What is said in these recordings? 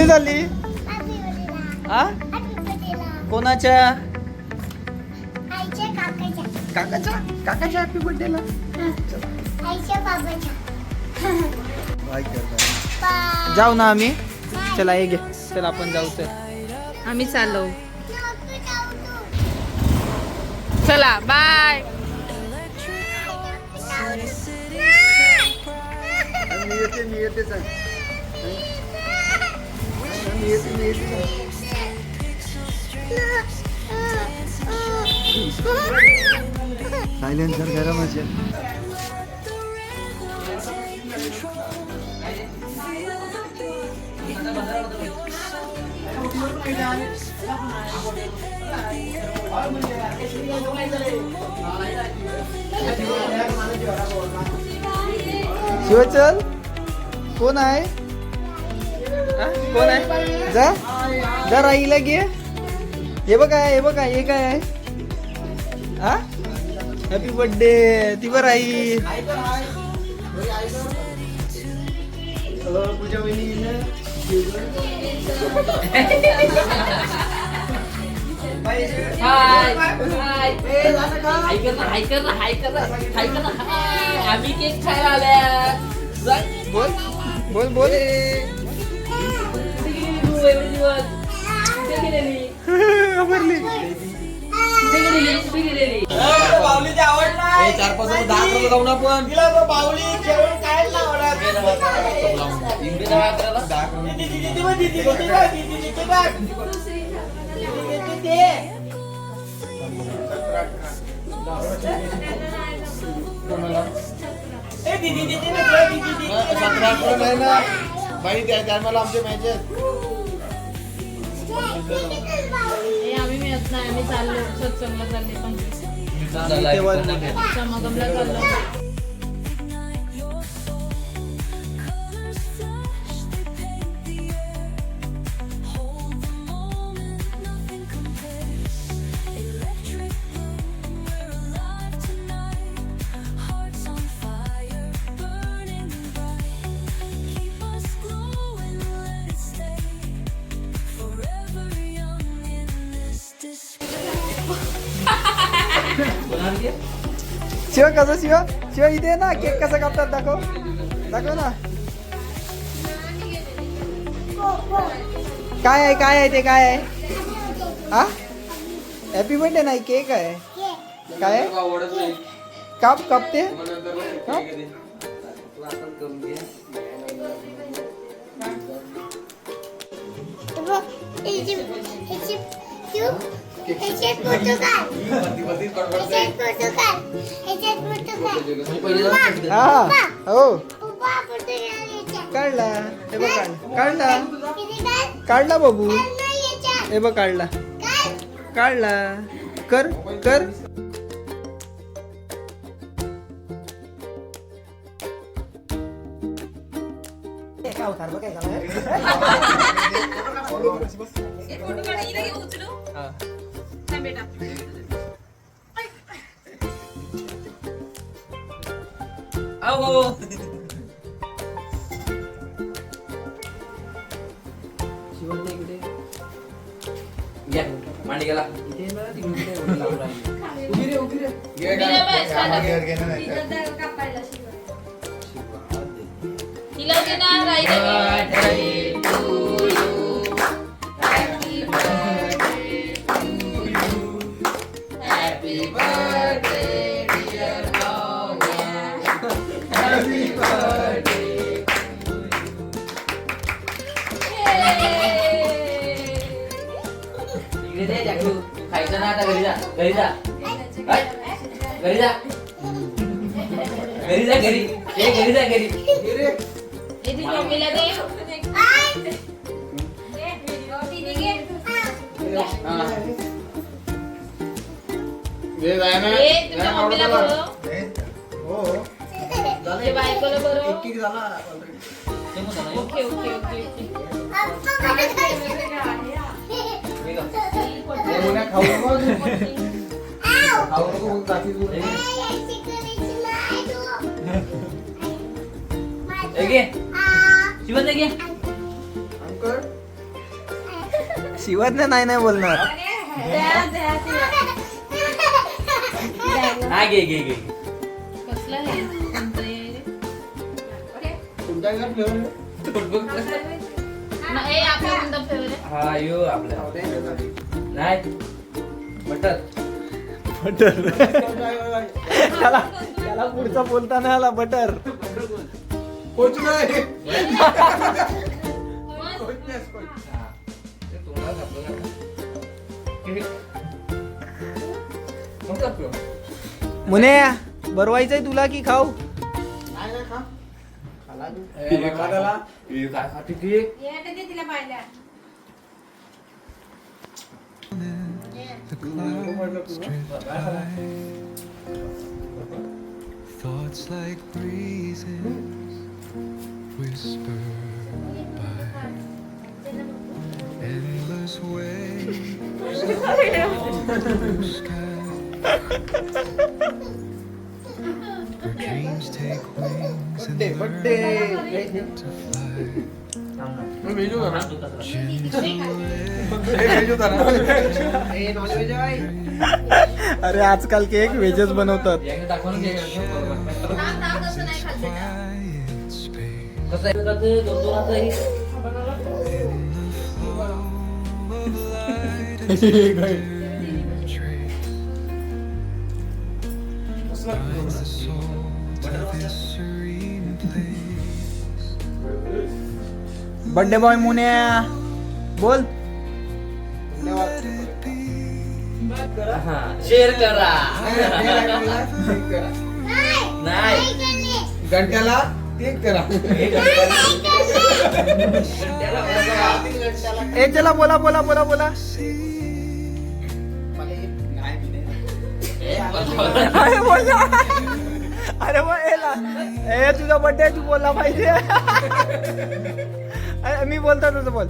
झाली? हा कोणाच्या? काकाच्या काकाच्या हॅपी बर्थडेला. जाऊ ना आम्ही. चला ये घे. चला आपण जाऊ. तर आम्ही चाललो. चला बाय. मी येते सायलेन्सर गरम असेल. शिवचल कोण आहे? कोण आहे? जा जा राईला घे. हे बघा हे काय आहे? हा हॅपी बर्थडे. ती बरं आई पूजा वहिनी. आम्ही केक खायला आल्या. बोल बोल बोल. बाई त्या टायमाला आमचे मॅचेस. आम्ही मिळत नाही. आम्ही चाललो सत्संगला चालले. समागमला चाललो. शिव कसं शिव इथे ना केक कसा कापतात दाखव ना. काय आहे ते काय आहे? हा हॅपी बर्थडे नाही केक आहे. काय कापते काढला. हे बघ काढला बाबू. हे बघ काढला कर मांडी गेला. खायचं ना आता. घरी जा घरी जा घरी जा घरी जा घरी. शिवाज्ञा नाही बोलणार. हा घे घे घे. कसलं हे कोणतं हे? ए, आपलं कोणतं favorite? हा यो आपल्या नाही बटर. त्याला पुढचा बोलता नाही आला. बटर मुने बरवायचंय तुला की खाऊ? काय खाते की? Thoughts like breezes whisper by endless waves of blue sky. Where dreams take wings and learn to fly. अरे आजकाल केक व्हेजच बनवतात. दाखवून घे. Quiet space कसं आहे का ते दोन-दोनाचंही? of light and trace binds the soul to this serene place. Birthday boy मुने बोल. हा शेअर करा. नाही घंट्याला केक करा. ए चला बोला बोला बोला बोला. अरे बोल ना. अरे ए तुझा बर्थडे तू बोलला पाहिजे. अरे, मी बोलतो तुझं बोल.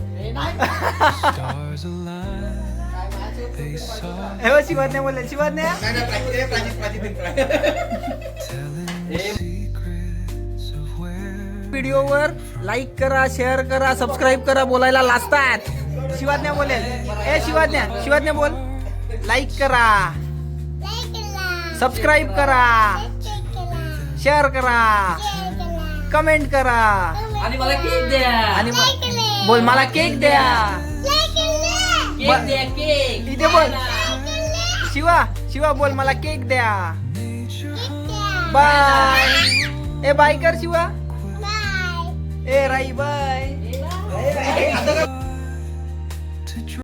Stars align, they saw हे बघ शिवाज्ञा बोलले. शिवाज्ञा telling secrets of where व्हिडिओवर लाईक करा, शेअर करा, सबस्क्राईब करा बोलायला लाजतात. शिवाज्ञा बोलेल. ए शिवाज्ञा बोल. लाईक करा, सबस्क्राईब करा, शेअर करा, कमेंट करा आणि मला केक द्या. आणि बोल मला केक द्या. केक द्या केक. इथे बोल. शिवा बोल मला केक द्या. बाय. ए बाय कर शिवा. ए राई बाय.